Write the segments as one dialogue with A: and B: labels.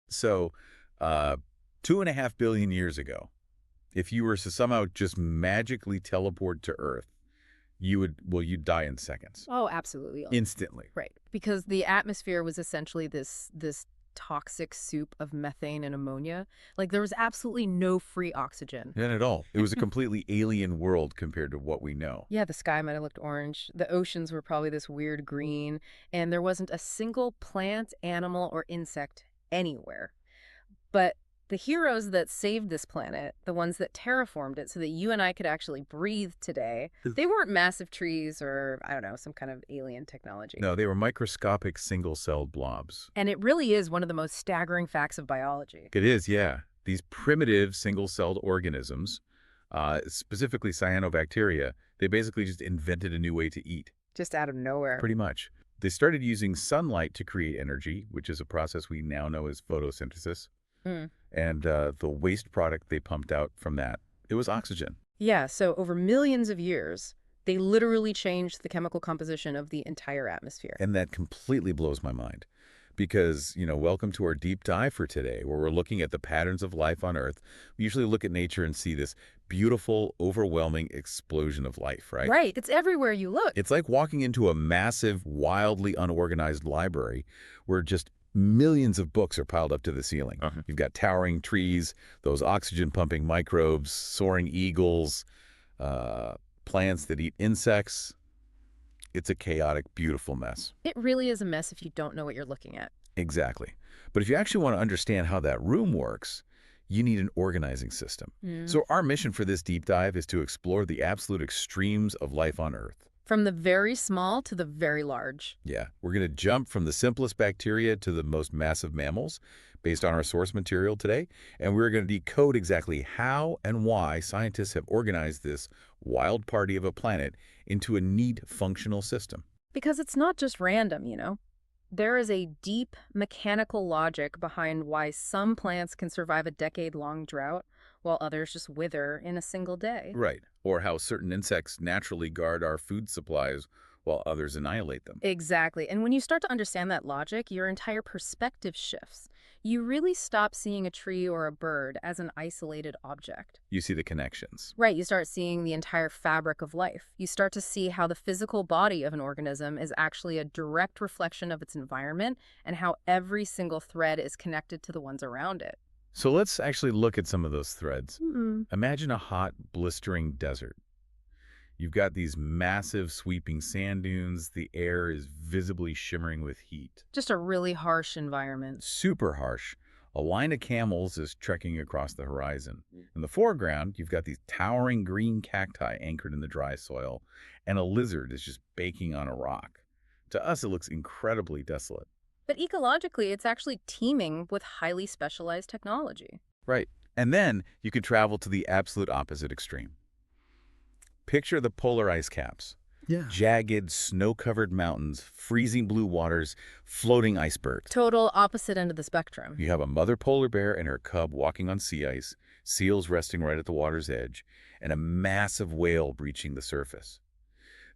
A: So, uh, 2.5 billion years ago, if you were to somehow just magically teleport to Earth, you'd die in seconds.
B: Oh, absolutely.
A: Instantly.
B: Right. Because the atmosphere was essentially this toxic soup of methane and ammonia. Like there was absolutely no free oxygen.
A: Not at all. It was a completely alien world compared to what we know.
B: Yeah, the sky might have looked orange. The oceans were probably this weird green, and there wasn't a single plant, animal, or insect anywhere. But the heroes that saved this planet, the ones that terraformed it so that you and I could actually breathe today, they weren't massive trees or, I don't know, some kind of alien technology.
A: No, they were microscopic single-celled blobs.
B: And it really is one of the most staggering facts of biology.
A: It is, yeah. These primitive single-celled organisms, specifically cyanobacteria, they basically just invented a new way to eat,
B: Just out of nowhere.
A: pretty much. They started using sunlight to create energy, which is a process we now know as photosynthesis.
B: Mm.
A: And the waste product they pumped out from that, it was oxygen.
B: Yeah, so over millions of years, they literally changed the chemical composition of the entire atmosphere.
A: And that completely blows my mind. Because, welcome to our deep dive for today, where we're looking at the patterns of life on Earth. We usually look at nature and see this beautiful, overwhelming explosion of life, right?
B: Right, it's everywhere you look.
A: It's like walking into a massive, wildly unorganized library where just millions of books are piled up to the ceiling. You've got towering trees, those oxygen-pumping microbes, soaring eagles, plants that eat insects. It's a chaotic, beautiful mess.
B: It really is a mess if you don't know what you're looking at.
A: Exactly. But if you actually want to understand how that room works, you need an organizing system.
B: Mm.
A: So our mission for this deep dive is to explore the absolute extremes of life on Earth.
B: From the very small to the very large.
A: Yeah, we're going to jump from the simplest bacteria to the most massive mammals based on our source material today, and we're going to decode exactly how and why scientists have organized this wild party of a planet into a neat, functional system.
B: Because it's not just random, you know? There is a deep mechanical logic behind why some plants can survive a decade-long drought while others just wither in a single day.
A: Right. Or how certain insects naturally guard our food supplies while others annihilate them.
B: Exactly. And when you start to understand that logic, your entire perspective shifts. You really stop seeing a tree or a bird as an isolated object.
A: You see the connections.
B: Right, you start seeing the entire fabric of life. You start to see how the physical body of an organism is actually a direct reflection of its environment and how every single thread is connected to the ones around it.
A: So let's actually look at some of those threads.
B: Mm.
A: Imagine a hot, blistering desert. You've got these massive, sweeping sand dunes. The air is visibly shimmering with heat.
B: Just a really harsh environment.
A: Super harsh. A line of camels is trekking across the horizon. In the foreground, you've got these towering green cacti anchored in the dry soil, and a lizard is just baking on a rock. To us, it looks incredibly desolate.
B: But ecologically, it's actually teeming with highly specialized technology.
A: Right. And then you could travel to the absolute opposite extreme. Picture the polar ice caps.
C: Yeah.
A: Jagged, snow-covered mountains, freezing blue waters, floating icebergs.
B: Total opposite end of the spectrum.
A: You have a mother polar bear and her cub walking on sea ice, seals resting right at the water's edge, and a massive whale breaching the surface.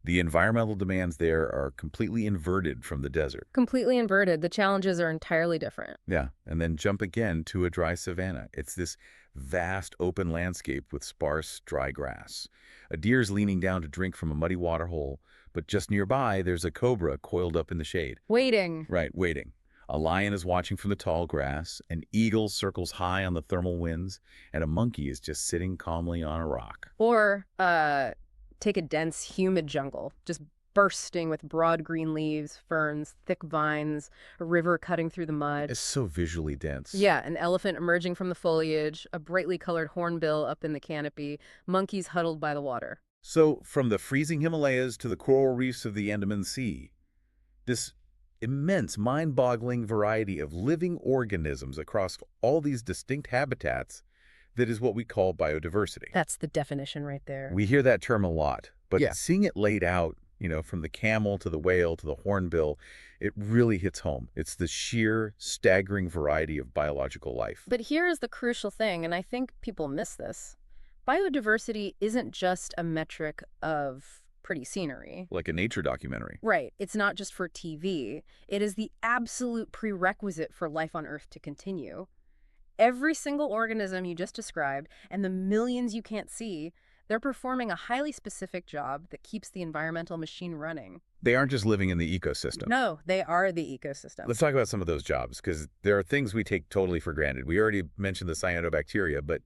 A: The environmental demands there are completely inverted from the desert.
B: Completely inverted. The challenges are entirely different.
A: Yeah, and then jump again to a dry savanna. It's this vast open landscape with sparse, dry grass. A deer's leaning down to drink from a muddy water hole, but just nearby there's a cobra coiled up in the shade.
B: Waiting.
A: Right, waiting. A lion is watching from the tall grass, an eagle circles high on the thermal winds, and a monkey is just sitting calmly on a rock.
B: Or, take a dense, humid jungle, just bursting with broad green leaves, ferns, thick vines, a river cutting through the mud.
A: It's so visually dense.
B: Yeah, an elephant emerging from the foliage, a brightly colored hornbill up in the canopy, monkeys huddled by the water.
A: So, from the freezing Himalayas to the coral reefs of the Andaman Sea, this immense, mind-boggling variety of living organisms across all these distinct habitats, that is what we call biodiversity.
B: That's the definition right there.
A: We hear that term a lot, but
C: Yeah.
A: seeing it laid out, from the camel to the whale to the hornbill, it really hits home. It's the sheer, staggering variety of biological life.
B: But here is the crucial thing, and I think people miss this. Biodiversity isn't just a metric of pretty scenery.
A: Like a nature documentary.
B: Right. It's not just for TV. It is the absolute prerequisite for life on Earth to continue. Every single organism you just described, and the millions you can't see, they're performing a highly specific job that keeps the environmental machine running.
A: They aren't just living in the ecosystem.
B: No, they are the ecosystem.
A: Let's talk about some of those jobs, because there are things we take totally for granted. We already mentioned the cyanobacteria, but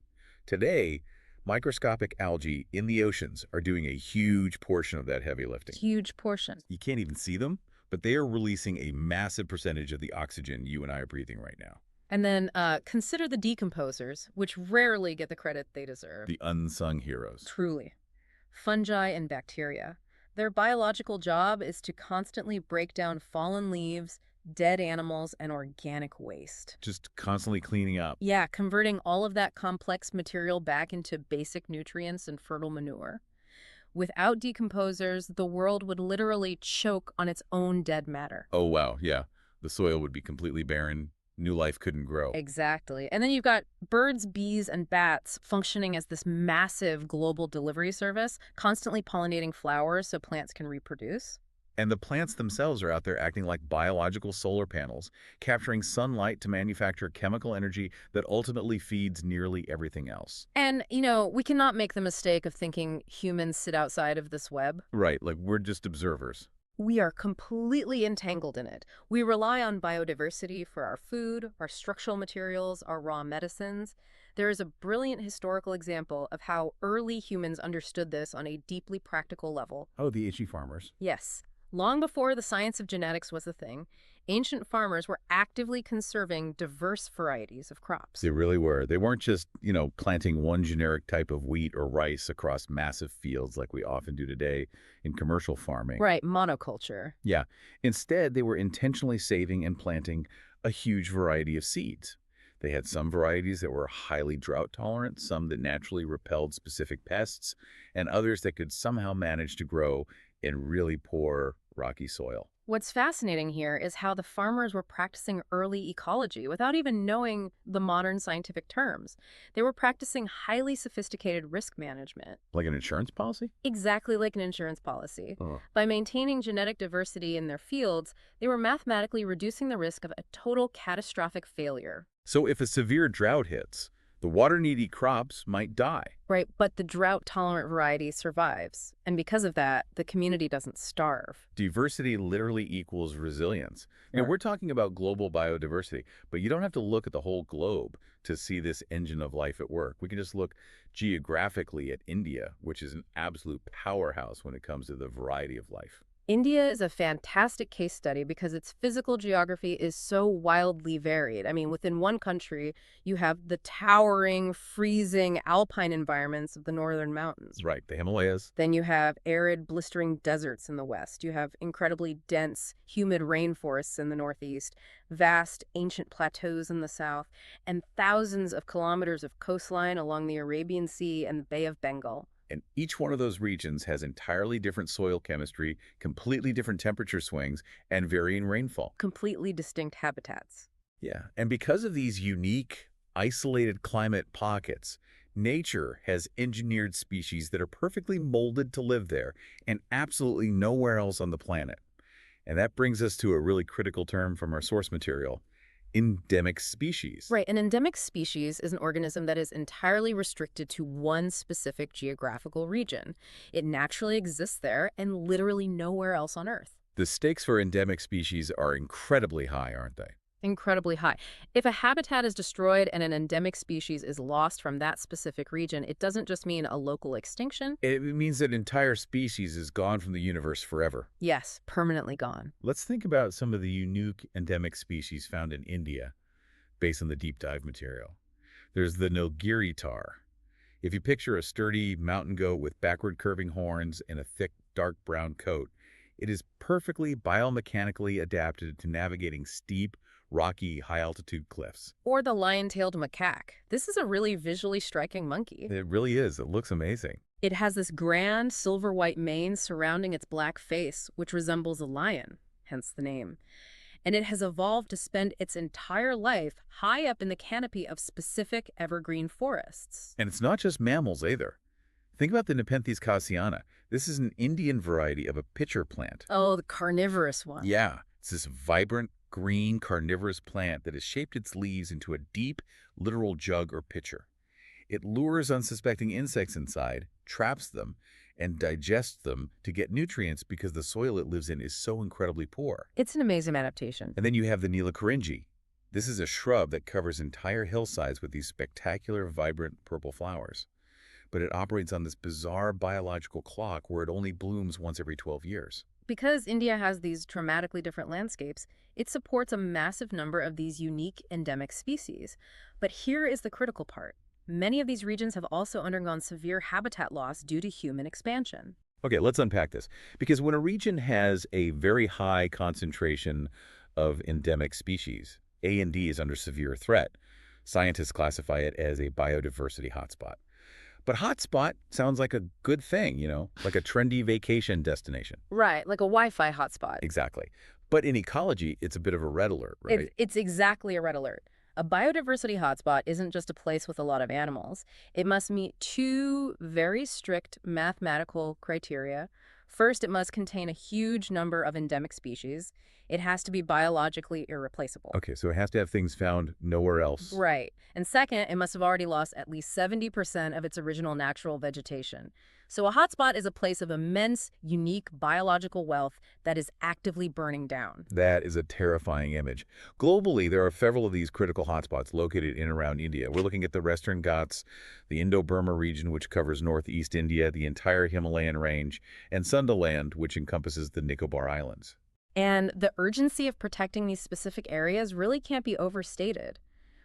A: today, microscopic algae in the oceans are doing a huge portion of that heavy lifting.
B: Huge portion.
A: You can't even see them, but they are releasing a massive percentage of the oxygen you and I are breathing right now.
B: And then consider the decomposers, which rarely get the credit they deserve.
A: The unsung heroes.
B: Truly. Fungi and bacteria. Their biological job is to constantly break down fallen leaves, dead animals, and organic waste.
A: Just constantly cleaning up.
B: Yeah, converting all of that complex material back into basic nutrients and fertile manure. Without decomposers, the world would literally choke on its own dead matter.
A: Oh, wow, yeah. The soil would be completely barren. New life couldn't grow.
B: Exactly. And then you've got birds, bees, and bats functioning as this massive global delivery service, constantly pollinating flowers so plants can reproduce.
A: And the plants themselves are out there acting like biological solar panels, capturing sunlight to manufacture chemical energy that ultimately feeds nearly everything else.
B: And, you know, we cannot make the mistake of thinking humans sit outside of this web.
A: Right, like we're just observers.
B: We are completely entangled in it. We rely on biodiversity for our food, our structural materials, our raw medicines. There is a brilliant historical example of how early humans understood this on a deeply practical level.
A: Oh, the itchy farmers.
B: Yes. Long before the science of genetics was a thing, ancient farmers were actively conserving diverse varieties of crops.
A: They really were. They weren't just, planting one generic type of wheat or rice across massive fields like we often do today in commercial farming.
B: Right, monoculture.
A: Yeah. Instead, they were intentionally saving and planting a huge variety of seeds. They had some varieties that were highly drought tolerant, some that naturally repelled specific pests, and others that could somehow manage to grow in really poor, rocky soil.
B: What's fascinating here is how the farmers were practicing early ecology without even knowing the modern scientific terms. They were practicing highly sophisticated risk management.
A: Like an insurance policy?
B: Exactly like an insurance policy.
A: Oh.
B: By maintaining genetic diversity in their fields, they were mathematically reducing the risk of a total catastrophic failure.
A: So if a severe drought hits, the water-needy crops might die.
B: Right, but the drought-tolerant variety survives. And because of that, the community doesn't starve.
A: Diversity literally equals resilience.
B: Yeah.
A: Now, we're talking about global biodiversity, but you don't have to look at the whole globe to see this engine of life at work. We can just look geographically at India, which is an absolute powerhouse when it comes to the variety of life.
B: India is a fantastic case study because its physical geography is so wildly varied. I mean, within one country, you have the towering, freezing alpine environments of the northern mountains.
A: Right, the Himalayas.
B: Then you have arid, blistering deserts in the west. You have incredibly dense, humid rainforests in the northeast, vast, ancient plateaus in the south, and thousands of kilometers of coastline along the Arabian Sea and the Bay of Bengal.
A: And each one of those regions has entirely different soil chemistry, completely different temperature swings, and varying rainfall.
B: Completely distinct habitats.
A: Yeah, and because of these unique, isolated climate pockets, nature has engineered species that are perfectly molded to live there and absolutely nowhere else on the planet. And that brings us to a really critical term from our source material: endemic species.
B: Right, an endemic species is an organism that is entirely restricted to one specific geographical region. It naturally exists there and literally nowhere else on Earth.
A: The stakes for endemic species are incredibly high, aren't they?
B: Incredibly high. If a habitat is destroyed and an endemic species is lost from that specific region, it doesn't just mean a local extinction.
A: It means that entire species is gone from the universe forever.
B: Yes, permanently gone.
A: Let's think about some of the unique endemic species found in India based on the deep dive material. There's the Nilgiri tar. If you picture a sturdy mountain goat with backward curving horns and a thick, dark brown coat, it is perfectly biomechanically adapted to navigating steep, rocky, high-altitude cliffs.
B: Or the lion-tailed macaque. This is a really visually striking monkey.
A: It really is. It looks amazing.
B: It has this grand silver-white mane surrounding its black face, which resembles a lion, hence the name. And it has evolved to spend its entire life high up in the canopy of specific evergreen forests.
A: And it's not just mammals either. Think about the Nepenthes cassiana. This is an Indian variety of a pitcher plant.
B: Oh, the carnivorous one.
A: Yeah, it's this vibrant, green, carnivorous plant that has shaped its leaves into a deep, literal jug or pitcher. It lures unsuspecting insects inside, traps them, and digests them to get nutrients because the soil it lives in is so incredibly poor.
B: It's an amazing adaptation.
A: And then you have the Neelakurinji. This is a shrub that covers entire hillsides with these spectacular, vibrant purple flowers. But it operates on this bizarre biological clock where it only blooms once every 12 years.
B: Because India has these dramatically different landscapes, it supports a massive number of these unique endemic species. But here is the critical part. Many of these regions have also undergone severe habitat loss due to human expansion.
A: Okay, let's unpack this. Because when a region has a very high concentration of endemic species, A&D is under severe threat. Scientists classify it as a biodiversity hotspot. But hotspot sounds like a good thing, like a trendy vacation destination.
B: Right, like a Wi-Fi hotspot.
A: Exactly. But in ecology, it's a bit of a red alert, right?
B: It's exactly a red alert. A biodiversity hotspot isn't just a place with a lot of animals. It must meet two very strict mathematical criteria. First, it must contain a huge number of endemic species. It has to be biologically irreplaceable.
A: Okay, so it has to have things found nowhere else.
B: Right. And second, it must have already lost at least 70% of its original natural vegetation. So a hotspot is a place of immense, unique biological wealth that is actively burning down.
A: That is a terrifying image. Globally, there are several of these critical hotspots located in and around India. We're looking at the Western Ghats, the Indo-Burma region, which covers northeast India, the entire Himalayan range, and Sundaland, which encompasses the Nicobar Islands.
B: And the urgency of protecting these specific areas really can't be overstated.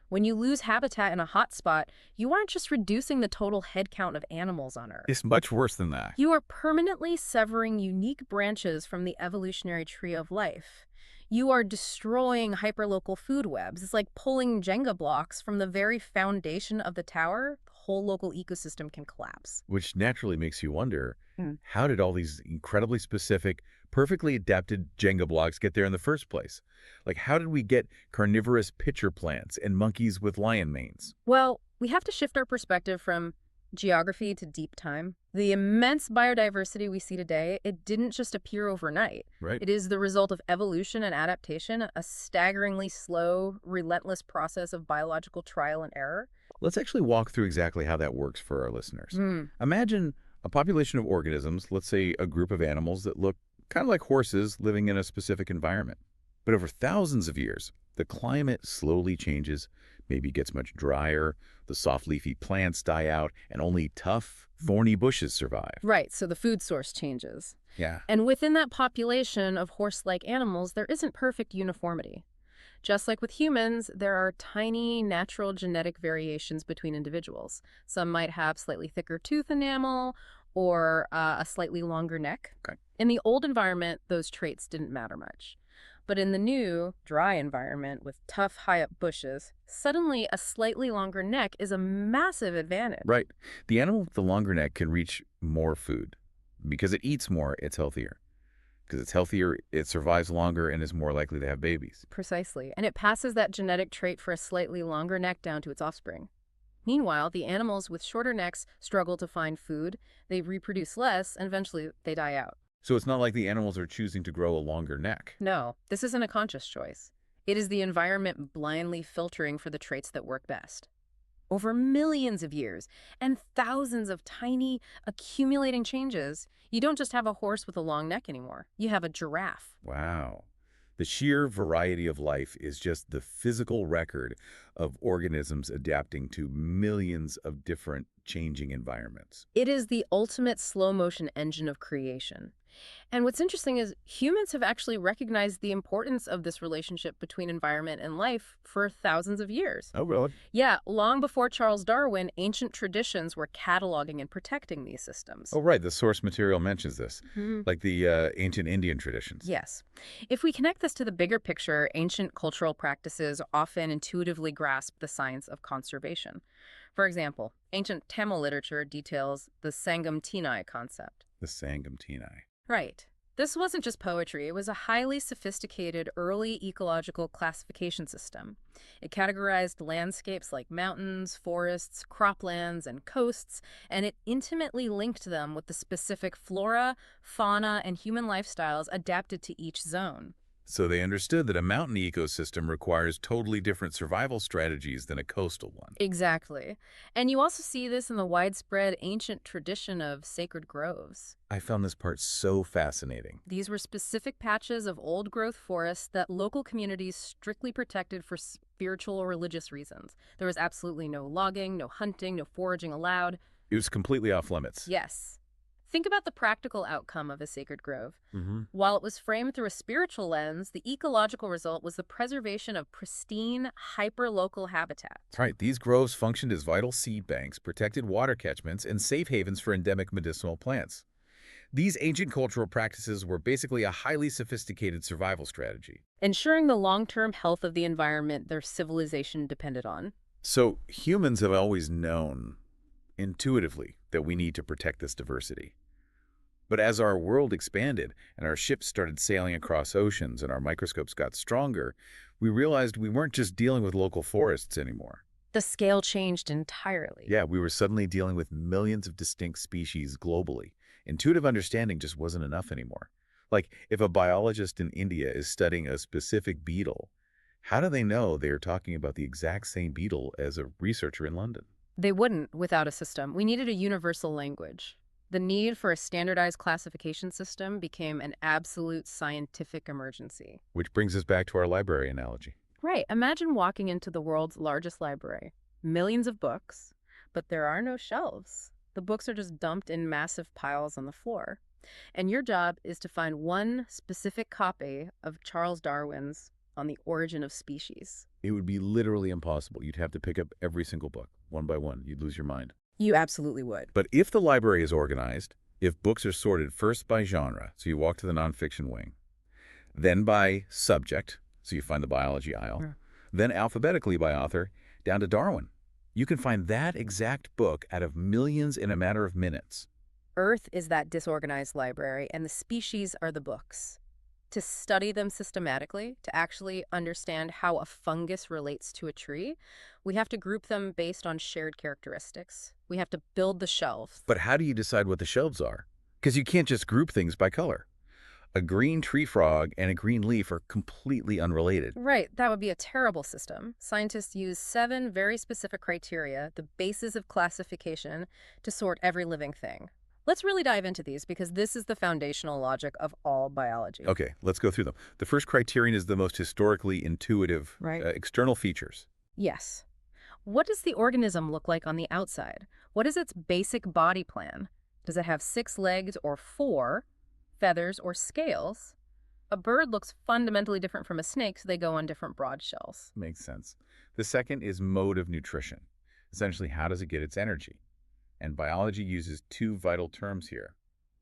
B: When you lose habitat in a hotspot, you aren't just reducing the total headcount of animals on Earth.
A: It's much worse than that.
B: You are permanently severing unique branches from the evolutionary tree of life. You are destroying hyperlocal food webs. It's like pulling Jenga blocks from the very foundation of the tower. The whole local ecosystem can collapse.
A: Which naturally makes you wonder, how did all these incredibly specific, perfectly adapted Jenga blocks get there in the first place? Like, how did we get carnivorous pitcher plants and monkeys with lion manes?
B: Well, we have to shift our perspective from geography to deep time. The immense biodiversity we see today, it didn't just appear overnight.
A: Right.
B: It is the result of evolution and adaptation, a staggeringly slow, relentless process of biological trial and error.
A: Let's actually walk through exactly how that works for our listeners. Imagine a population of organisms, let's say a group of animals that look kind of like horses living in a specific environment. But over thousands of years, the climate slowly changes, maybe gets much drier, the soft leafy plants die out, and only tough, thorny bushes survive.
B: Right, so the food source changes.
A: Yeah.
B: And within that population of horse-like animals, there isn't perfect uniformity. Just like with humans, there are tiny natural genetic variations between individuals. Some might have slightly thicker tooth enamel or a slightly longer neck.
A: Okay.
B: In the old environment, those traits didn't matter much. But in the new, dry environment with tough, high-up bushes, suddenly a slightly longer neck is a massive advantage.
A: Right. The animal with the longer neck can reach more food. Because it eats more, it's healthier. Because it's healthier, it survives longer and is more likely to have babies.
B: Precisely. And it passes that genetic trait for a slightly longer neck down to its offspring. Meanwhile, the animals with shorter necks struggle to find food, they reproduce less, and eventually they die out.
A: So it's not like the animals are choosing to grow a longer neck.
B: No, this isn't a conscious choice. It is the environment blindly filtering for the traits that work best. Over millions of years and thousands of tiny, accumulating changes, you don't just have a horse with a long neck anymore. You have a giraffe.
A: Wow. The sheer variety of life is just the physical record of organisms adapting to millions of different changing environments.
B: It is the ultimate slow-motion engine of creation. And what's interesting is humans have actually recognized the importance of this relationship between environment and life for thousands of years.
A: Oh, really?
B: Yeah, long before Charles Darwin, ancient traditions were cataloging and protecting these systems.
A: Oh, right. The source material mentions this, like the ancient Indian traditions.
B: Yes. If we connect this to the bigger picture, ancient cultural practices often intuitively grasp the science of conservation. For example, ancient Tamil literature details the Sangam Tinai concept.
A: The Sangam Tinai.
B: Right. This wasn't just poetry, it was a highly sophisticated early ecological classification system. It categorized landscapes like mountains, forests, croplands, and coasts, and it intimately linked them with the specific flora, fauna, and human lifestyles adapted to each zone.
A: So they understood that a mountain ecosystem requires totally different survival strategies than a coastal one.
B: Exactly. And you also see this in the widespread ancient tradition of sacred groves.
A: I found this part so fascinating.
B: These were specific patches of old-growth forests that local communities strictly protected for spiritual or religious reasons. There was absolutely no logging, no hunting, no foraging allowed.
A: It was completely off limits.
B: Yes. Think about the practical outcome of a sacred grove.
A: Mm-hmm.
B: While it was framed through a spiritual lens, the ecological result was the preservation of pristine, hyper-local habitat.
A: That's right. These groves functioned as vital seed banks, protected water catchments, and safe havens for endemic medicinal plants. These ancient cultural practices were basically a highly sophisticated survival strategy.
B: Ensuring the long-term health of the environment their civilization depended on.
A: So humans have always known, intuitively, that we need to protect this diversity. But as our world expanded and our ships started sailing across oceans and our microscopes got stronger, we realized we weren't just dealing with local forests anymore.
B: The scale changed entirely.
A: Yeah, we were suddenly dealing with millions of distinct species globally. Intuitive understanding just wasn't enough anymore. Like, if a biologist in India is studying a specific beetle, how do they know they are talking about the exact same beetle as a researcher in London?
B: They wouldn't without a system. We needed a universal language. The need for a standardized classification system became an absolute scientific emergency.
A: Which brings us back to our library analogy.
B: Right. Imagine walking into the world's largest library. Millions of books, but there are no shelves. The books are just dumped in massive piles on the floor. And your job is to find one specific copy of Charles Darwin's On the Origin of Species.
A: It would be literally impossible. You'd have to pick up every single book, one by one. You'd lose your mind.
B: You absolutely would.
A: But if the library is organized, if books are sorted first by genre, so you walk to the nonfiction wing, then by subject, so you find the biology aisle,
B: Yeah.
A: then alphabetically by author, down to Darwin, you can find that exact book out of millions in a matter of minutes.
B: Earth is that disorganized library, and the species are the books. To study them systematically, to actually understand how a fungus relates to a tree, we have to group them based on shared characteristics. We have to build the shelves.
A: But how do you decide what the shelves are? Because you can't just group things by color. A green tree frog and a green leaf are completely unrelated.
B: Right, that would be a terrible system. Scientists use 7 very specific criteria, the basis of classification, to sort every living thing. Let's really dive into these because this is the foundational logic of all biology.
A: Okay, let's go through them. The first criterion is the most historically intuitive,
B: Right.
A: external features.
B: Yes. What does the organism look like on the outside? What is its basic body plan? Does it have 6 legs or 4, feathers or scales? A bird looks fundamentally different from a snake, so they go on different broad shells.
A: Makes sense. The second is mode of nutrition. Essentially, how does it get its energy? And biology uses 2 vital terms here,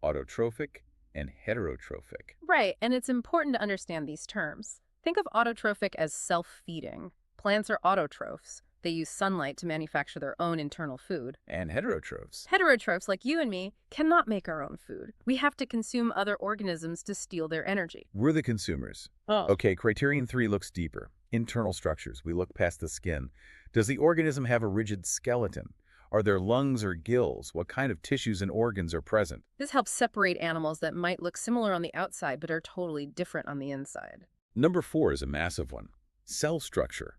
A: autotrophic and heterotrophic.
B: Right, and it's important to understand these terms. Think of autotrophic as self-feeding. Plants are autotrophs. They use sunlight to manufacture their own internal food.
A: And heterotrophs.
B: Heterotrophs, like you and me, cannot make our own food. We have to consume other organisms to steal their energy.
A: We're the consumers.
B: Oh.
A: Okay, criterion 3 looks deeper. Internal structures. We look past the skin. Does the organism have a rigid skeleton? Are there lungs or gills? What kind of tissues and organs are present?
B: This helps separate animals that might look similar on the outside but are totally different on the inside.
A: Number 4 is a massive one. Cell structure.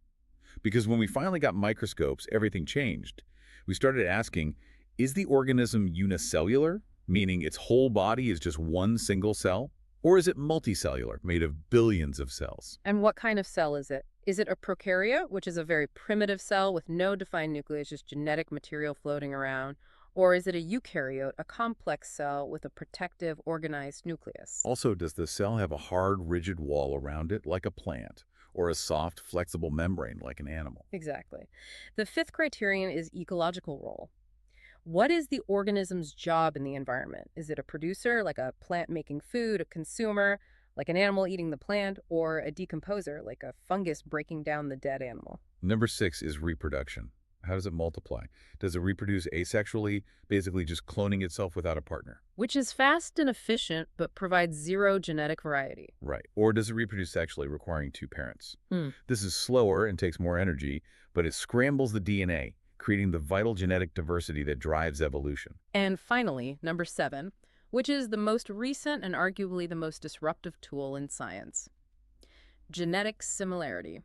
A: Because when we finally got microscopes, everything changed. We started asking, is the organism unicellular, meaning its whole body is just one single cell? Or is it multicellular, made of billions of cells?
B: And what kind of cell is it? Is it a prokaryote, which is a very primitive cell with no defined nucleus, just genetic material floating around? Or is it a eukaryote, a complex cell with a protective, organized nucleus?
A: Also, does the cell have a hard, rigid wall around it, like a plant, or a soft, flexible membrane, like an animal?
B: Exactly. The 5th criterion is ecological role. What is the organism's job in the environment? Is it a producer, like a plant making food, a consumer, like an animal eating the plant, or a decomposer, like a fungus breaking down the dead animal?
A: Number 6 is reproduction. How does it multiply? Does it reproduce asexually, basically just cloning itself without a partner?
B: Which is fast and efficient, but provides zero genetic variety.
A: Right. Or does it reproduce sexually, requiring two parents?
B: Hmm.
A: This is slower and takes more energy, but it scrambles the DNA, creating the vital genetic diversity that drives evolution.
B: And finally, number 7, which is the most recent and arguably the most disruptive tool in science. Genetic similarity.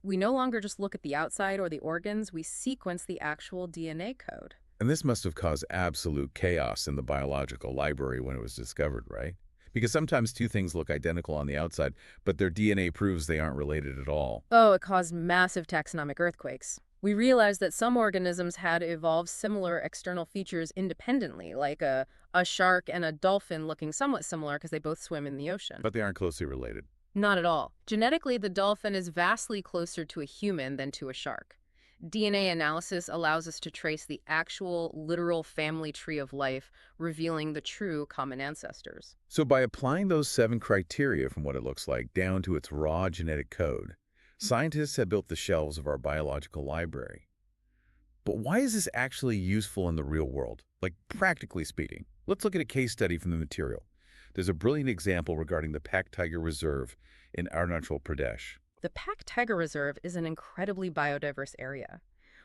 B: We no longer just look at the outside or the organs, we sequence the actual DNA code.
A: And this must have caused absolute chaos in the biological library when it was discovered, right? Because sometimes two things look identical on the outside, but their DNA proves they aren't related at all.
B: Oh, it caused massive taxonomic earthquakes. We realized that some organisms had evolved similar external features independently, like a shark and a dolphin looking somewhat similar because they both swim in the ocean.
A: But they aren't closely related.
B: Not at all. Genetically, the dolphin is vastly closer to a human than to a shark. DNA analysis allows us to trace the actual, literal family tree of life, revealing the true common ancestors.
A: So by applying those 7 criteria from what it looks like down to its raw genetic code, scientists have built the shelves of our biological library. But why is this actually useful in the real world? Like, practically speaking. Let's look at a case study from the material. There's a brilliant example regarding the Pak Tiger Reserve in Arunachal Pradesh.
B: The Pak Tiger Reserve is an incredibly biodiverse area.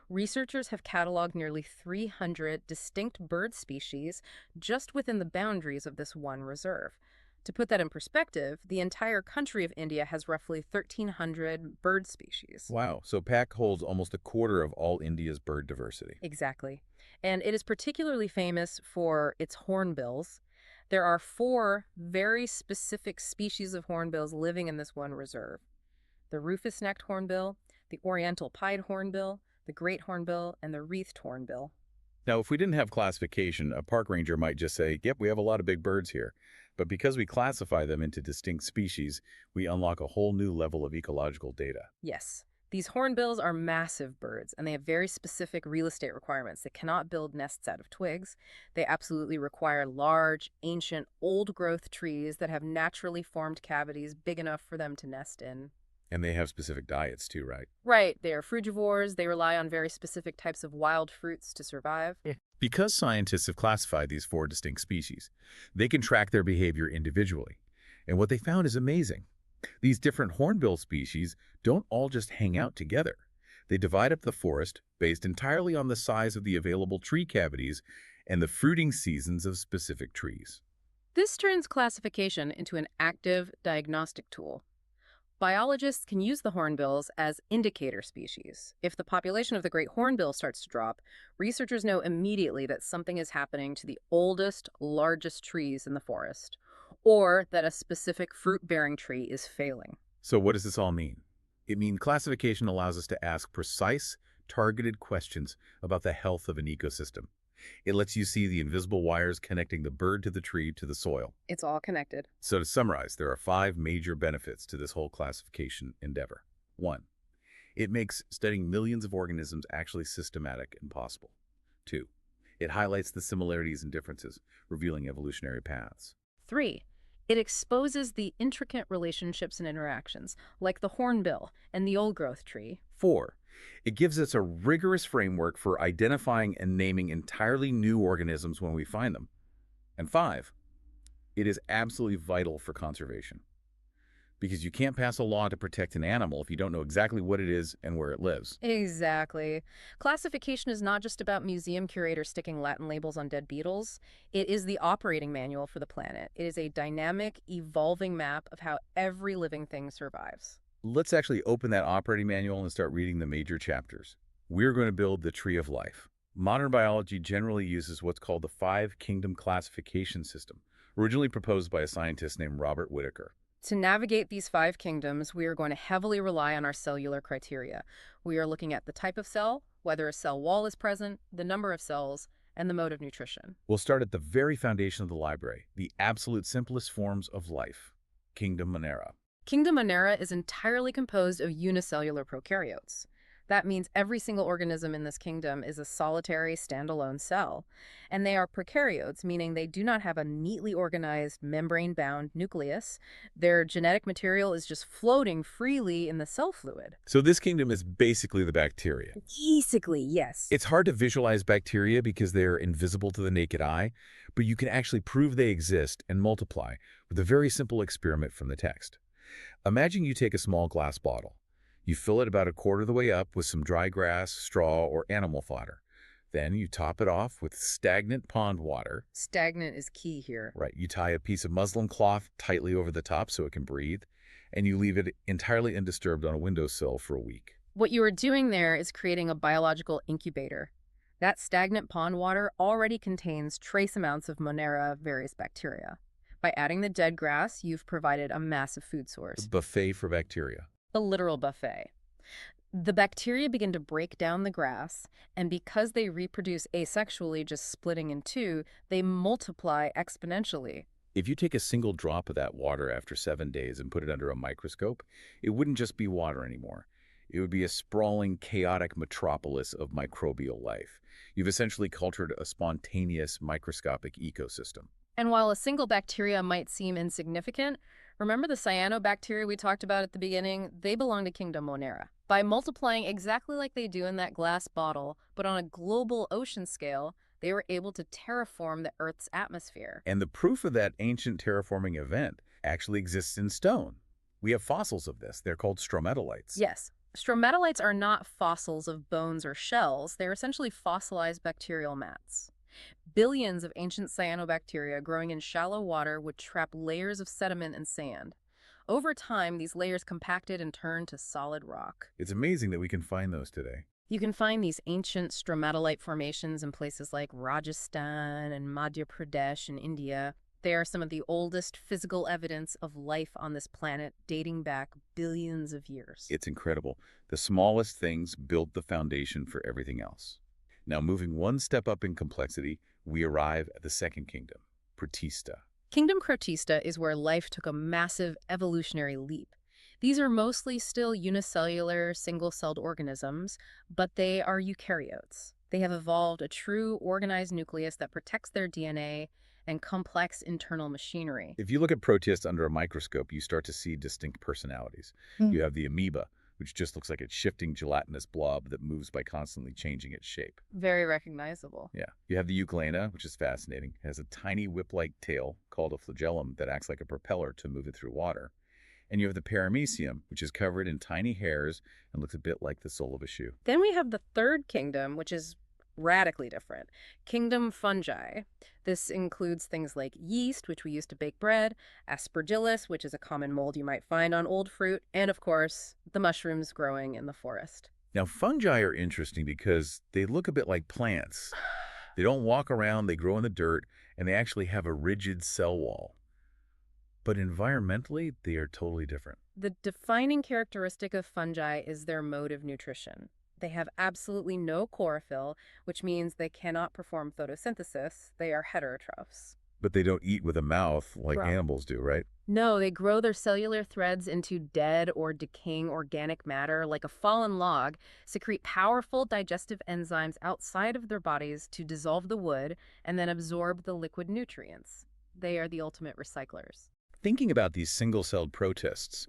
B: Researchers have cataloged nearly 300 distinct bird species just within the boundaries of this one reserve. To put that in perspective, the entire country of India has roughly 1,300 bird species.
A: Wow, so Pak holds almost a quarter of all India's bird diversity.
B: Exactly. And it is particularly famous for its hornbills. There are 4 very specific species of hornbills living in this one reserve: the rufous-necked hornbill, the oriental pied hornbill, the great hornbill, and the wreathed hornbill.
A: Now, if we didn't have classification, a park ranger might just say, yep, we have a lot of big birds here. But because we classify them into distinct species, we unlock a whole new level of ecological data.
B: Yes, these hornbills are massive birds, and they have very specific real estate requirements. They cannot build nests out of twigs. They absolutely require large, ancient, old-growth trees that have naturally formed cavities big enough for them to nest in.
A: And they have specific diets too, right?
B: Right, they are frugivores. They rely on very specific types of wild fruits to survive.
A: Because scientists have classified these 4 distinct species, they can track their behavior individually. And what they found is amazing. These different hornbill species don't all just hang out together. They divide up the forest based entirely on the size of the available tree cavities and the fruiting seasons of specific trees.
B: This turns classification into an active diagnostic tool. Biologists can use the hornbills as indicator species. If the population of the great hornbill starts to drop, researchers know immediately that something is happening to the oldest, largest trees in the forest, or that a specific fruit-bearing tree is failing.
A: So what does this all mean? It means classification allows us to ask precise, targeted questions about the health of an ecosystem. It lets you see the invisible wires connecting the bird to the tree to the soil.
B: It's all connected.
A: So to summarize, there are 5 major benefits to this whole classification endeavor. 1. It makes studying millions of organisms actually systematic and possible. 2. It highlights the similarities and differences, revealing evolutionary paths.
B: 3. It exposes the intricate relationships and interactions, like the hornbill and the old-growth tree.
A: 4. It gives us a rigorous framework for identifying and naming entirely new organisms when we find them. And 5. It is absolutely vital for conservation. Because you can't pass a law to protect an animal if you don't know exactly what it is and where it lives.
B: Exactly. Classification is not just about museum curators sticking Latin labels on dead beetles. It is the operating manual for the planet. It is a dynamic, evolving map of how every living thing survives.
A: Let's actually open that operating manual and start reading the major chapters. We're going to build the tree of life. Modern biology generally uses what's called the 5-kingdom classification system, originally proposed by a scientist named Robert Whitaker.
B: To navigate these 5 kingdoms, we are going to heavily rely on our cellular criteria. We are looking at the type of cell, whether a cell wall is present, the number of cells, and the mode of nutrition.
A: We'll start at the very foundation of the library, the absolute simplest forms of life, Kingdom Monera.
B: Kingdom Monera is entirely composed of unicellular prokaryotes. That means every single organism in this kingdom is a solitary, standalone cell. And they are prokaryotes, meaning they do not have a neatly organized, membrane-bound nucleus. Their genetic material is just floating freely in the cell fluid.
A: So this kingdom is basically the bacteria.
B: Basically, yes.
A: It's hard to visualize bacteria because they're invisible to the naked eye, but you can actually prove they exist and multiply with a very simple experiment from the text. Imagine you take a small glass bottle. You fill it about a quarter of the way up with some dry grass, straw, or animal fodder. Then you top it off with stagnant pond water.
B: Stagnant is key here.
A: Right, you tie a piece of muslin cloth tightly over the top so it can breathe, and you leave it entirely undisturbed on a windowsill for a week.
B: What you are doing there is creating a biological incubator. That stagnant pond water already contains trace amounts of Monera various bacteria. By adding the dead grass, you've provided a massive food source.
A: A buffet for bacteria.
B: A literal buffet. The bacteria begin to break down the grass, and because they reproduce asexually, just splitting in two, they multiply exponentially.
A: If you take a single drop of that water after 7 days and put it under a microscope, it wouldn't just be water anymore. It would be a sprawling, chaotic metropolis of microbial life. You've essentially cultured a spontaneous, microscopic ecosystem.
B: And while a single bacteria might seem insignificant, remember the cyanobacteria we talked about at the beginning? They belong to Kingdom Monera. By multiplying exactly like they do in that glass bottle, but on a global ocean scale, they were able to terraform the Earth's atmosphere.
A: And the proof of that ancient terraforming event actually exists in stone. We have fossils of this. They're called stromatolites.
B: Yes. Stromatolites are not fossils of bones or shells. They're essentially fossilized bacterial mats. Billions of ancient cyanobacteria growing in shallow water would trap layers of sediment and sand. Over time, these layers compacted and turned to solid rock.
A: It's amazing that we can find those today.
B: You can find these ancient stromatolite formations in places like Rajasthan and Madhya Pradesh in India. They are some of the oldest physical evidence of life on this planet, dating back billions of years.
A: It's incredible. The smallest things built the foundation for everything else. Now, moving one step up in complexity, we arrive at the second kingdom, Protista.
B: Kingdom Protista is where life took a massive evolutionary leap. These are mostly still unicellular, single-celled organisms, but they are eukaryotes. They have evolved a true organized nucleus that protects their DNA and complex internal machinery.
A: If you look at protists under a microscope, you start to see distinct personalities. You have the amoeba, which just looks like a shifting gelatinous blob that moves by constantly changing its shape.
B: Very recognizable.
A: Yeah. You have the euglena, which is fascinating. It has a tiny whip-like tail called a flagellum that acts like a propeller to move it through water. And you have the paramecium, which is covered in tiny hairs and looks a bit like the sole of a shoe.
B: Then we have the third kingdom, which is radically different. Kingdom fungi. This includes things like yeast, which we use to bake bread, aspergillus, which is a common mold you might find on old fruit, and of course, the mushrooms growing in the forest.
A: Now, fungi are interesting because they look a bit like plants. They don't walk around, they grow in the dirt, and they actually have a rigid cell wall. But environmentally, they are totally different.
B: The defining characteristic of fungi is their mode of nutrition. They have absolutely no chlorophyll, which means they cannot perform photosynthesis. They are heterotrophs.
A: But they don't eat with a mouth like
B: Right.
A: animals do, right?
B: No, they grow their cellular threads into dead or decaying organic matter like a fallen log, secrete powerful digestive enzymes outside of their bodies to dissolve the wood, and then absorb the liquid nutrients. They are the ultimate recyclers.
A: Thinking about these single-celled protists,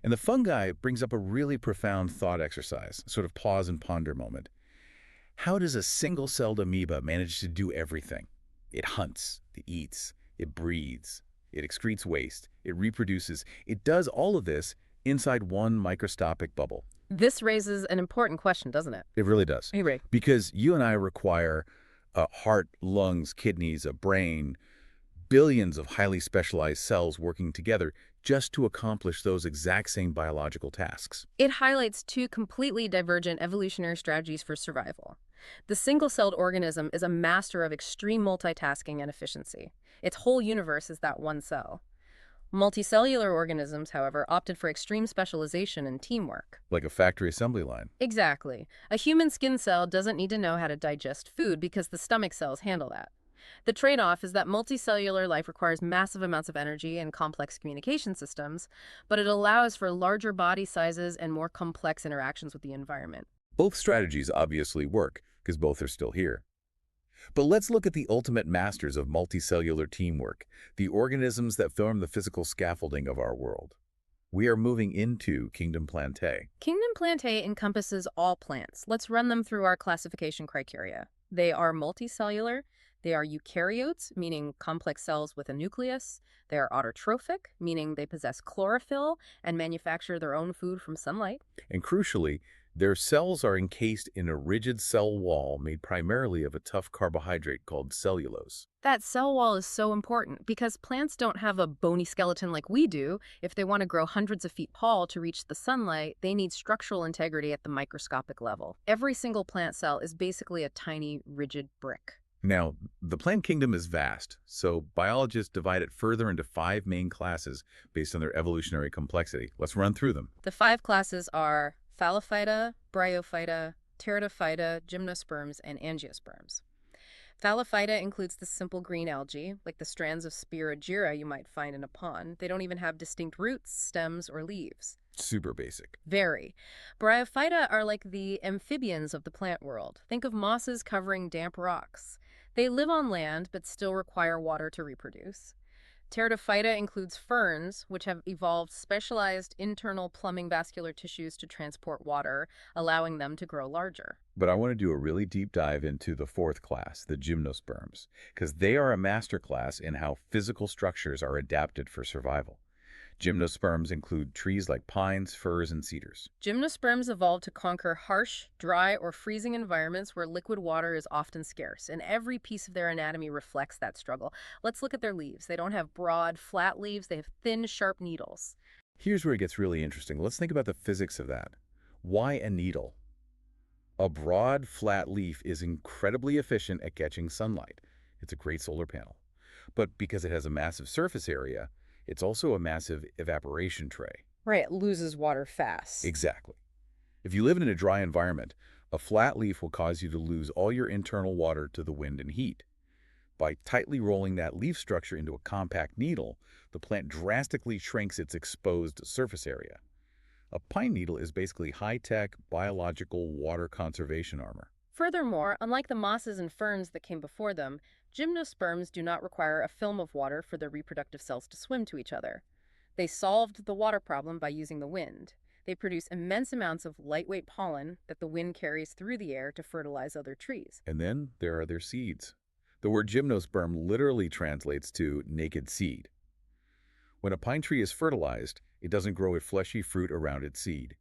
A: and the fungi brings up a really profound thought exercise, sort of pause and ponder moment. How does a single-celled amoeba manage to do everything? It hunts, it eats, it breathes, it excretes waste, it reproduces. It does all of this inside one microscopic bubble.
B: This raises an important question, doesn't it?
A: It really does.
B: Hey, Ray.
A: Because you and I require a heart, lungs, kidneys, a brain, billions of highly specialized cells working together just to accomplish those exact same biological tasks.
B: It highlights two completely divergent evolutionary strategies for survival. The single-celled organism is a master of extreme multitasking and efficiency. Its whole universe is that one cell. Multicellular organisms, however, opted for extreme specialization and teamwork.
A: Like a factory assembly line.
B: Exactly. A human skin cell doesn't need to know how to digest food because the stomach cells handle that. The trade-off is that multicellular life requires massive amounts of energy and complex communication systems, but it allows for larger body sizes and more complex interactions with the environment.
A: Both strategies obviously work, because both are still here. But let's look at the ultimate masters of multicellular teamwork, the organisms that form the physical scaffolding of our world. We are moving into Kingdom Plantae.
B: Kingdom Plantae encompasses all plants. Let's run them through our classification criteria. They are multicellular. They are eukaryotes, meaning complex cells with a nucleus. They are autotrophic, meaning they possess chlorophyll and manufacture their own food from sunlight.
A: And crucially, their cells are encased in a rigid cell wall made primarily of a tough carbohydrate called cellulose.
B: That cell wall is so important because plants don't have a bony skeleton like we do. If they want to grow hundreds of feet tall to reach the sunlight, they need structural integrity at the microscopic level. Every single plant cell is basically a tiny, rigid brick.
A: Now, the plant kingdom is vast, so biologists divide it further into 5 main classes based on their evolutionary complexity. Let's run through them.
B: The 5 classes are Thallophyta, Bryophyta, Pteridophyta, Gymnosperms, and Angiosperms. Thallophyta includes the simple green algae, like the strands of Spirogyra you might find in a pond. They don't even have distinct roots, stems, or leaves.
A: Super basic.
B: Very. Bryophyta are like the amphibians of the plant world. Think of mosses covering damp rocks. They live on land, but still require water to reproduce. Pteridophyta includes ferns, which have evolved specialized internal plumbing vascular tissues to transport water, allowing them to grow larger.
A: But I want to do a really deep dive into the 4th class, the gymnosperms, because they are a master class in how physical structures are adapted for survival. Gymnosperms include trees like pines, firs, and cedars.
B: Gymnosperms evolved to conquer harsh, dry, or freezing environments where liquid water is often scarce, and every piece of their anatomy reflects that struggle. Let's look at their leaves. They don't have broad, flat leaves. They have thin, sharp needles.
A: Here's where it gets really interesting. Let's think about the physics of that. Why a needle? A broad, flat leaf is incredibly efficient at catching sunlight. It's a great solar panel. But because it has a massive surface area, it's also a massive evaporation tray.
B: Right, it loses water fast.
A: Exactly. If you live in a dry environment, a flat leaf will cause you to lose all your internal water to the wind and heat. By tightly rolling that leaf structure into a compact needle, the plant drastically shrinks its exposed surface area. A pine needle is basically high-tech, biological water conservation armor.
B: Furthermore, unlike the mosses and ferns that came before them, gymnosperms do not require a film of water for their reproductive cells to swim to each other. They solved the water problem by using the wind. They produce immense amounts of lightweight pollen that the wind carries through the air to fertilize other trees.
A: And then there are their seeds. The word gymnosperm literally translates to naked seed. When a pine tree is fertilized, it doesn't grow a fleshy fruit around its seed.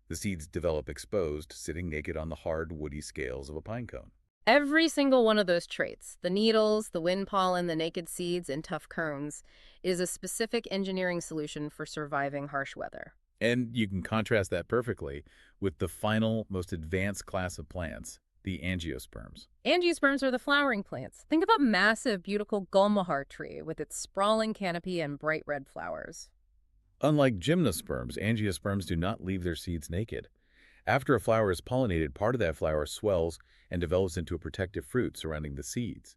A: The seeds develop exposed, sitting naked on the hard, woody scales of a pine cone.
B: Every single one of those traits, the needles, the wind pollen, the naked seeds, and tough cones, is a specific engineering solution for surviving harsh weather.
A: And you can contrast that perfectly with the final, most advanced class of plants, the angiosperms.
B: Angiosperms are the flowering plants. Think of a massive, beautiful gulmohar tree with its sprawling canopy and bright red flowers.
A: Unlike gymnosperms, angiosperms do not leave their seeds naked. After a flower is pollinated, part of that flower swells and develops into a protective fruit surrounding the seeds.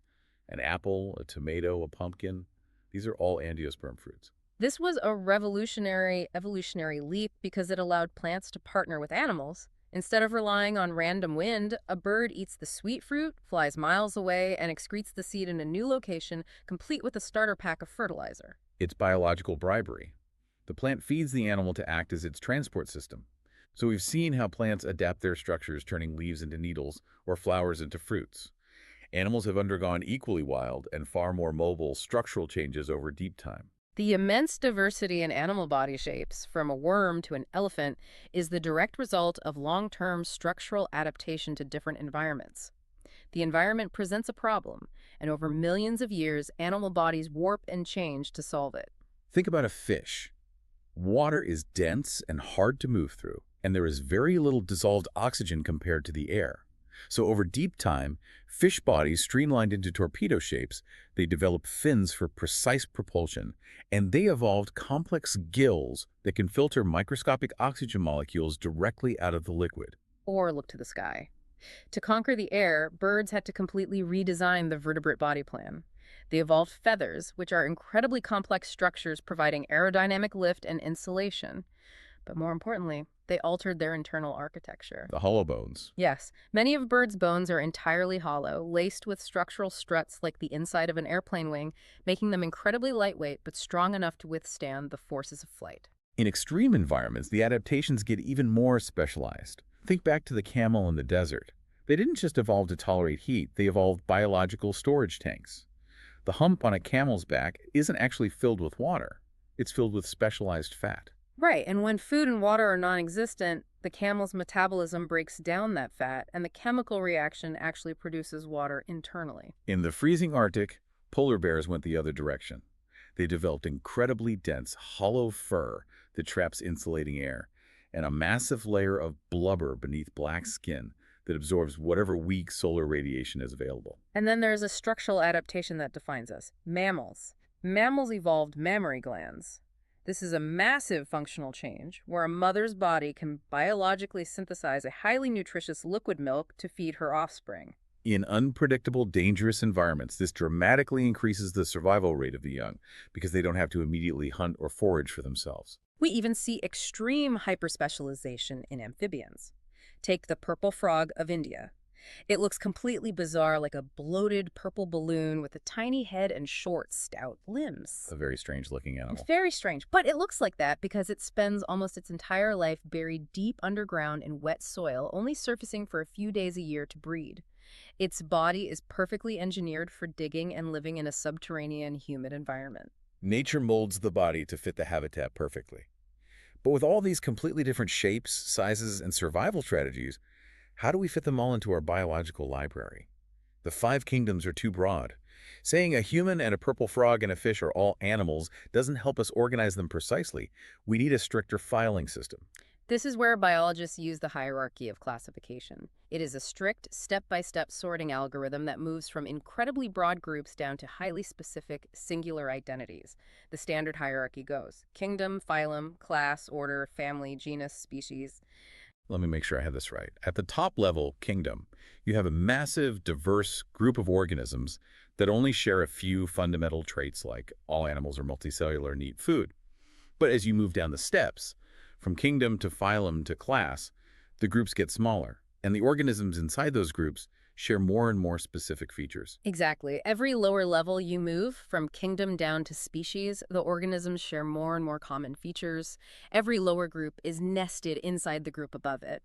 A: An apple, a tomato, a pumpkin, these are all angiosperm fruits.
B: This was a revolutionary evolutionary leap because it allowed plants to partner with animals. Instead of relying on random wind, a bird eats the sweet fruit, flies miles away, and excretes the seed in a new location, complete with a starter pack of fertilizer.
A: It's biological bribery. The plant feeds the animal to act as its transport system. So we've seen how plants adapt their structures, turning leaves into needles or flowers into fruits. Animals have undergone equally wild and far more mobile structural changes over deep time.
B: The immense diversity in animal body shapes, from a worm to an elephant, is the direct result of long-term structural adaptation to different environments. The environment presents a problem, and over millions of years, animal bodies warp and change to solve it.
A: Think about a fish. Water is dense and hard to move through, and there is very little dissolved oxygen compared to the air. So over deep time, fish bodies streamlined into torpedo shapes, they develop fins for precise propulsion, and they evolved complex gills that can filter microscopic oxygen molecules directly out of the liquid.
B: Or look to the sky. To conquer the air, birds had to completely redesign the vertebrate body plan. They evolved feathers, which are incredibly complex structures providing aerodynamic lift and insulation. But more importantly, they altered their internal architecture.
A: The hollow bones.
B: Yes, many of birds' bones are entirely hollow, laced with structural struts like the inside of an airplane wing, making them incredibly lightweight but strong enough to withstand the forces of flight.
A: In extreme environments, the adaptations get even more specialized. Think back to the camel in the desert. They didn't just evolve to tolerate heat, they evolved biological storage tanks. The hump on a camel's back isn't actually filled with water. It's filled with specialized fat.
B: Right, and when food and water are non-existent, the camel's metabolism breaks down that fat, and the chemical reaction actually produces water internally.
A: In the freezing Arctic, polar bears went the other direction. They developed incredibly dense, hollow fur that traps insulating air, and a massive layer of blubber beneath black skin that absorbs whatever weak solar radiation is available.
B: And then there's a structural adaptation that defines us. Mammals. Mammals evolved mammary glands. This is a massive functional change where a mother's body can biologically synthesize a highly nutritious liquid milk to feed her offspring.
A: In unpredictable, dangerous environments, this dramatically increases the survival rate of the young because they don't have to immediately hunt or forage for themselves.
B: We even see extreme hyperspecialization in amphibians. Take the purple frog of India. It looks completely bizarre, like a bloated purple balloon with a tiny head and short, stout limbs.
A: A very strange-looking animal.
B: It's very strange, but it looks like that because it spends almost its entire life buried deep underground in wet soil, only surfacing for a few days a year to breed. Its body is perfectly engineered for digging and living in a subterranean, humid environment.
A: Nature molds the body to fit the habitat perfectly. But with all these completely different shapes, sizes, and survival strategies, how do we fit them all into our biological library? The 5 kingdoms are too broad. Saying a human and a purple frog and a fish are all animals doesn't help us organize them precisely. We need a stricter filing system.
B: This is where biologists use the hierarchy of classification. It is a strict, step-by-step sorting algorithm that moves from incredibly broad groups down to highly specific, singular identities. The standard hierarchy goes: kingdom, phylum, class, order, family, genus, species.
A: Let me make sure I have this right. At the top level, kingdom, you have a massive, diverse group of organisms that only share a few fundamental traits like all animals are multicellular and eat food. But as you move down the steps, from kingdom to phylum to class, the groups get smaller, and the organisms inside those groups share more and more specific features.
B: Exactly. Every lower level you move, from kingdom down to species, the organisms share more and more common features. Every lower group is nested inside the group above it.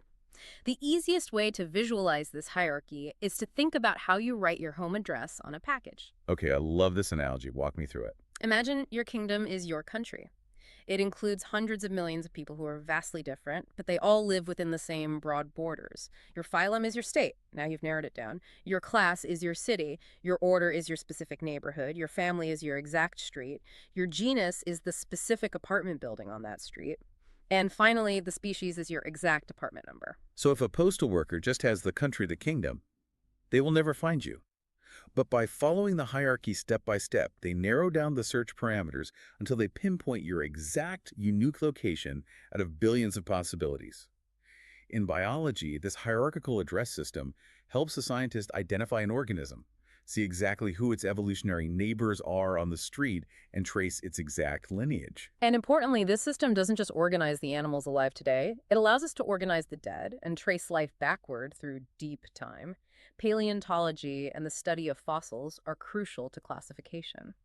B: The easiest way to visualize this hierarchy is to think about how you write your home address on a package.
A: Okay, I love this analogy. Walk me through it.
B: Imagine your kingdom is your country. It includes hundreds of millions of people who are vastly different, but they all live within the same broad borders. Your phylum is your state. Now you've narrowed it down. Your class is your city. Your order is your specific neighborhood. Your family is your exact street. Your genus is the specific apartment building on that street. And finally, the species is your exact apartment number.
A: So if a postal worker just has the country, the kingdom, they will never find you. But by following the hierarchy step by step, they narrow down the search parameters until they pinpoint your exact, unique location out of billions of possibilities. In biology, this hierarchical address system helps a scientist identify an organism, see exactly who its evolutionary neighbors are on the street, and trace its exact lineage.
B: And importantly, this system doesn't just organize the animals alive today. It allows us to organize the dead and trace life backward through deep time. Paleontology and the study of fossils are crucial to classification.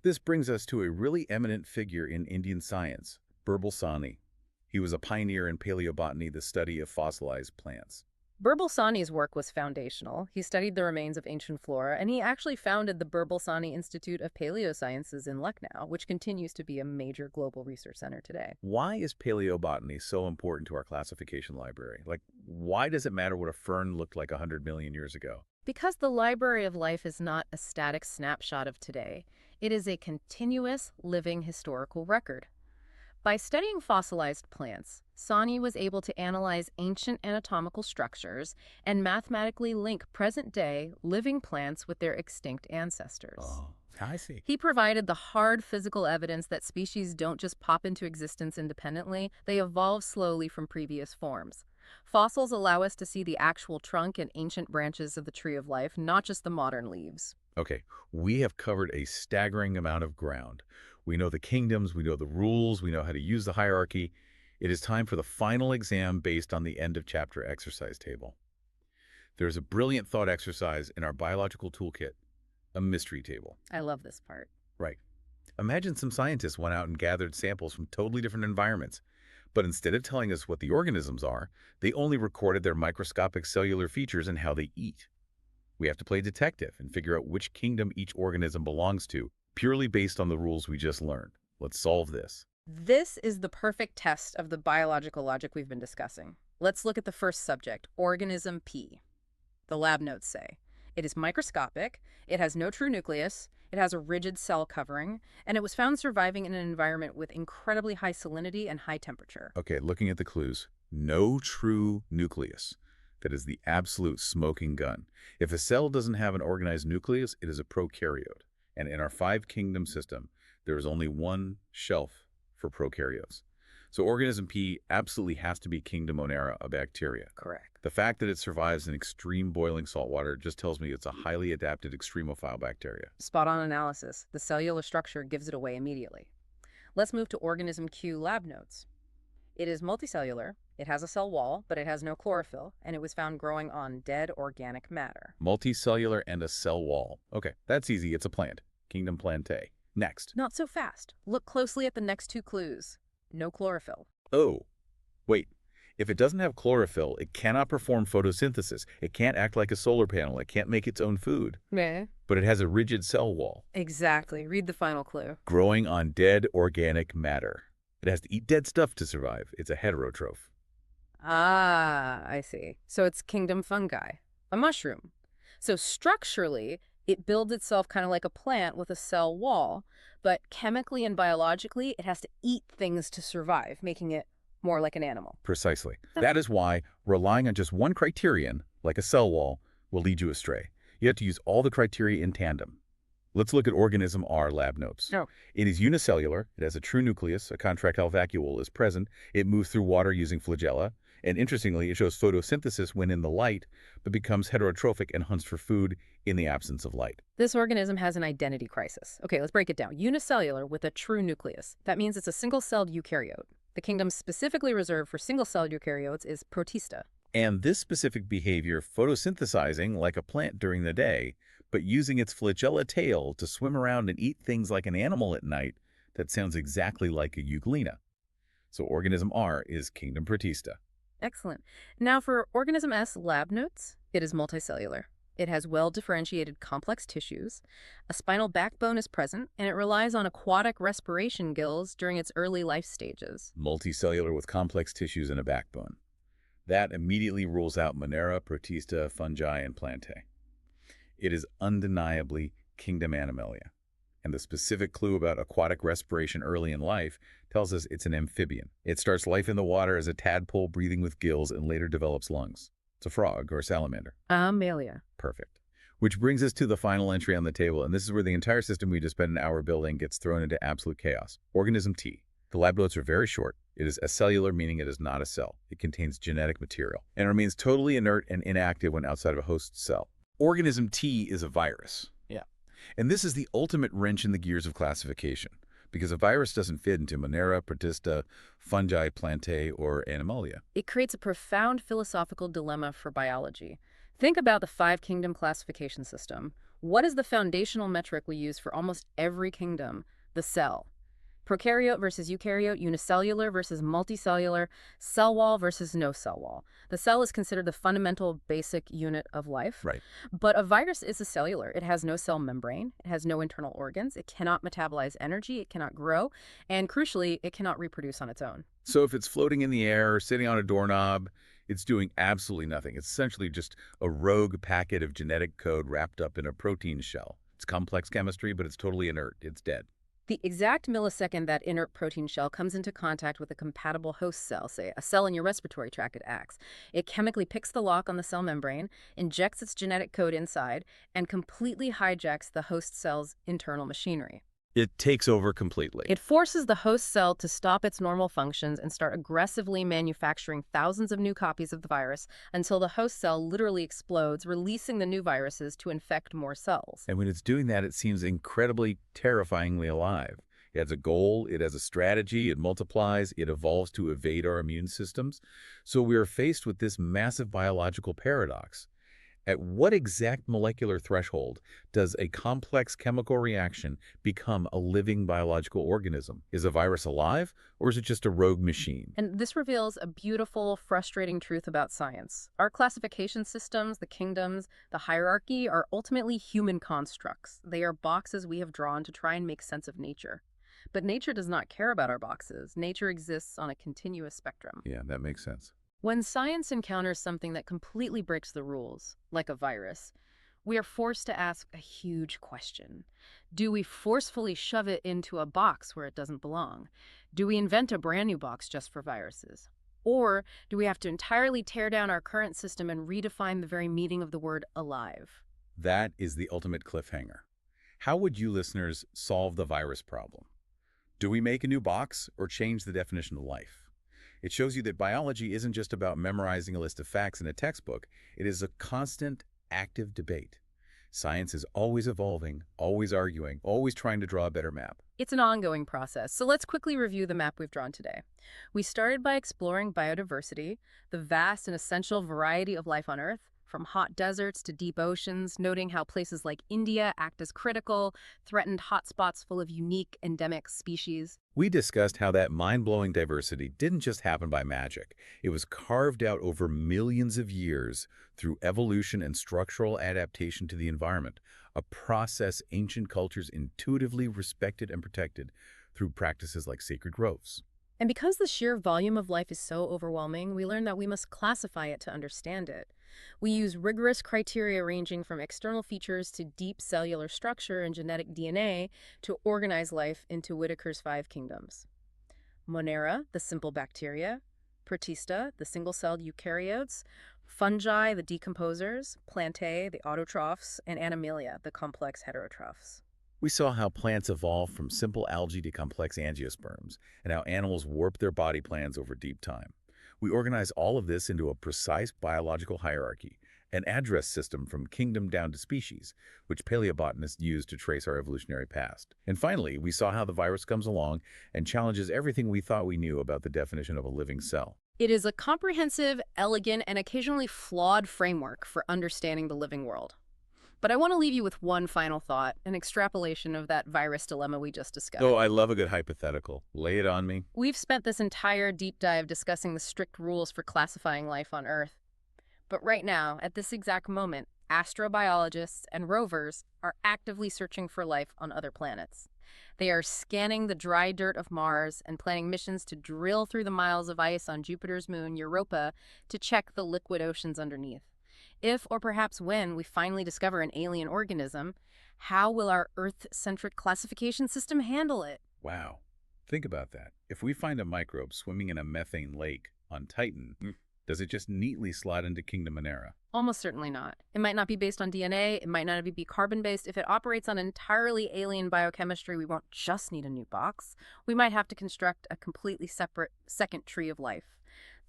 A: This brings us to a really eminent figure in Indian science, Birbal Sahni. He was a pioneer in paleobotany, the study of fossilized plants.
B: Birbal Sahni's work was foundational. He studied the remains of ancient flora, and he actually founded the Birbal Sahni Institute of Paleosciences in Lucknow, which continues to be a major global research center today.
A: Why is paleobotany so important to our classification library? Like, why does it matter what a fern looked like 100 million years ago?
B: Because the library of life is not a static snapshot of today. It is a continuous, living historical record. By studying fossilized plants, Sahni was able to analyze ancient anatomical structures and mathematically link present-day living plants with their extinct ancestors.
A: Oh, I see.
B: He provided the hard physical evidence that species don't just pop into existence independently, they evolve slowly from previous forms. Fossils allow us to see the actual trunk and ancient branches of the tree of life, not just the modern leaves.
A: Okay, we have covered a staggering amount of ground. We know the kingdoms, we know the rules, we know how to use the hierarchy. It is time for the final exam based on the end of chapter exercise table. There's a brilliant thought exercise in our biological toolkit, a mystery table.
B: I love this part.
A: Right. Imagine some scientists went out and gathered samples from totally different environments, but instead of telling us what the organisms are, they only recorded their microscopic cellular features and how they eat. We have to play detective and figure out which kingdom each organism belongs to, purely based on the rules we just learned. Let's solve this.
B: This is the perfect test of the biological logic we've been discussing. Let's look at the first subject, organism P. The lab notes say, it is microscopic, it has no true nucleus, it has a rigid cell covering, and it was found surviving in an environment with incredibly high salinity and high temperature.
A: Okay, looking at the clues. No true nucleus. That is the absolute smoking gun. If a cell doesn't have an organized nucleus, it is a prokaryote. And in our five-kingdom system, there is only one shelf for prokaryotes. So organism P absolutely has to be kingdom Onera, a bacteria.
B: Correct.
A: The fact that it survives in extreme boiling salt water just tells me it's a highly adapted extremophile bacteria.
B: Spot-on analysis. The cellular structure gives it away immediately. Let's move to organism Q lab notes. It is multicellular, it has a cell wall, but it has no chlorophyll, and it was found growing on dead organic matter.
A: Multicellular and a cell wall. Okay, that's easy. It's a plant. Kingdom Plantae. Next.
B: Not so fast. Look closely at the next two clues. No chlorophyll.
A: Oh, wait. If it doesn't have chlorophyll, it cannot perform photosynthesis. It can't act like a solar panel. It can't make its own food.
B: Meh.
A: But it has a rigid cell wall.
B: Exactly. Read the final clue.
A: Growing on dead organic matter. It has to eat dead stuff to survive. It's a heterotroph.
B: Ah, I see. So it's kingdom fungi, a mushroom. So structurally, it builds itself kind of like a plant with a cell wall, but chemically and biologically, it has to eat things to survive, making it more like an animal.
A: Precisely. That is why relying on just one criterion, like a cell wall, will lead you astray. You have to use all the criteria in tandem. Let's look at organism R lab notes.
B: Oh.
A: It is unicellular. It has a true nucleus. A contractile vacuole is present. It moves through water using flagella. And interestingly, it shows photosynthesis when in the light, but becomes heterotrophic and hunts for food in the absence of light.
B: This organism has an identity crisis. Okay, let's break it down. Unicellular with a true nucleus. That means it's a single-celled eukaryote. The kingdom specifically reserved for single-celled eukaryotes is Protista.
A: And this specific behavior, photosynthesizing like a plant during the day, but using its flagella tail to swim around and eat things like an animal at night, that sounds exactly like a euglena. So organism R is kingdom Protista.
B: Excellent. Now for organism S lab notes, it is multicellular. It has well-differentiated complex tissues, a spinal backbone is present, and it relies on aquatic respiration gills during its early life stages.
A: Multicellular with complex tissues and a backbone. That immediately rules out Monera, Protista, fungi, and Plantae. It is undeniably kingdom Animalia. And the specific clue about aquatic respiration early in life tells us it's an amphibian. It starts life in the water as a tadpole breathing with gills and later develops lungs. It's a frog or a salamander.
B: Mammalia.
A: Perfect. Which brings us to the final entry on the table, and this is where the entire system we just spent an hour building gets thrown into absolute chaos. Organism T. The lab notes are very short. It is acellular, meaning it is not a cell. It contains genetic material and remains totally inert and inactive when outside of a host cell. Organism T is a virus. Yeah. And this is the ultimate wrench in the gears of classification, because a virus doesn't fit into Monera, Protista, fungi, Plantae, or Animalia.
B: It creates a profound philosophical dilemma for biology. Think about the five-kingdom classification system. What is the foundational metric we use for almost every kingdom? The cell. Prokaryote versus eukaryote, unicellular versus multicellular, cell wall versus no cell wall. The cell is considered the fundamental basic unit of life.
A: Right.
B: But a virus is acellular. It has no cell membrane. It has no internal organs. It cannot metabolize energy. It cannot grow. And crucially, it cannot reproduce on its own.
A: So if it's floating in the air or sitting on a doorknob, it's doing absolutely nothing. It's essentially just a rogue packet of genetic code wrapped up in a protein shell. It's complex chemistry, but it's totally inert. It's dead.
B: The exact millisecond that inert protein shell comes into contact with a compatible host cell, say a cell in your respiratory tract, it acts. It chemically picks the lock on the cell membrane, injects its genetic code inside, and completely hijacks the host cell's internal machinery.
A: It takes over completely.
B: It forces the host cell to stop its normal functions and start aggressively manufacturing thousands of new copies of the virus until the host cell literally explodes, releasing the new viruses to infect more cells.
A: And when it's doing that, it seems incredibly, terrifyingly alive. It has a goal, it has a strategy, it multiplies, it evolves to evade our immune systems. So we are faced with this massive biological paradox. At what exact molecular threshold does a complex chemical reaction become a living biological organism? Is a virus alive, or is it just a rogue machine?
B: And this reveals a beautiful, frustrating truth about science. Our classification systems, the kingdoms, the hierarchy are ultimately human constructs. They are boxes we have drawn to try and make sense of nature. But nature does not care about our boxes. Nature exists on a continuous spectrum.
A: Yeah, that makes sense.
B: When science encounters something that completely breaks the rules, like a virus, we are forced to ask a huge question. Do we forcefully shove it into a box where it doesn't belong? Do we invent a brand new box just for viruses? Or do we have to entirely tear down our current system and redefine the very meaning of the word alive?
A: That is the ultimate cliffhanger. How would you listeners solve the virus problem? Do we make a new box or change the definition of life? It shows you that biology isn't just about memorizing a list of facts in a textbook. It is a constant, active debate. Science is always evolving, always arguing, always trying to draw a better map.
B: It's an ongoing process, so let's quickly review the map we've drawn today. We started by exploring biodiversity, the vast and essential variety of life on Earth, from hot deserts to deep oceans, noting how places like India act as critical, threatened hotspots full of unique endemic species.
A: We discussed how that mind-blowing diversity didn't just happen by magic. It was carved out over millions of years through evolution and structural adaptation to the environment, a process ancient cultures intuitively respected and protected through practices like sacred groves.
B: And because the sheer volume of life is so overwhelming, we learned that we must classify it to understand it. We use rigorous criteria ranging from external features to deep cellular structure and genetic DNA to organize life into Whitaker's 5 kingdoms. Monera, the simple bacteria; Protista, the single-celled eukaryotes; fungi, the decomposers; plantae, the autotrophs; and Animalia, the complex heterotrophs.
A: We saw how plants evolved from simple algae to complex angiosperms, and how animals warp their body plans over deep time. We organize all of this into a precise biological hierarchy, an address system from kingdom down to species, which paleobotanists use to trace our evolutionary past. And finally, we saw how the virus comes along and challenges everything we thought we knew about the definition of a living cell.
B: It is a comprehensive, elegant, and occasionally flawed framework for understanding the living world. But I want to leave you with one final thought, an extrapolation of that virus dilemma we just discussed.
A: Oh, I love a good hypothetical. Lay it on me.
B: We've spent this entire deep dive discussing the strict rules for classifying life on Earth. But right now, at this exact moment, astrobiologists and rovers are actively searching for life on other planets. They are scanning the dry dirt of Mars and planning missions to drill through the miles of ice on Jupiter's moon, Europa, to check the liquid oceans underneath. If, or perhaps when, we finally discover an alien organism, how will our Earth-centric classification system handle it?
A: Wow. Think about that. If we find a microbe swimming in a methane lake on Titan, does it just neatly slide into Kingdom Monera?
B: Almost certainly not. It might not be based on DNA, it might not be carbon-based. If it operates on entirely alien biochemistry, we won't just need a new box. We might have to construct a completely separate second tree of life.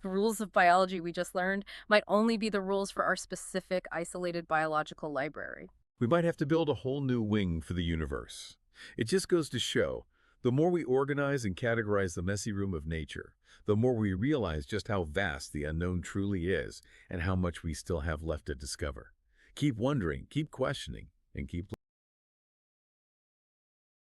B: The rules of biology we just learned might only be the rules for our specific, isolated biological library.
A: We might have to build a whole new wing for the universe. It just goes to show, the more we organize and categorize the messy room of nature, the more we realize just how vast the unknown truly is and how much we still have left to discover. Keep wondering, keep questioning, and keep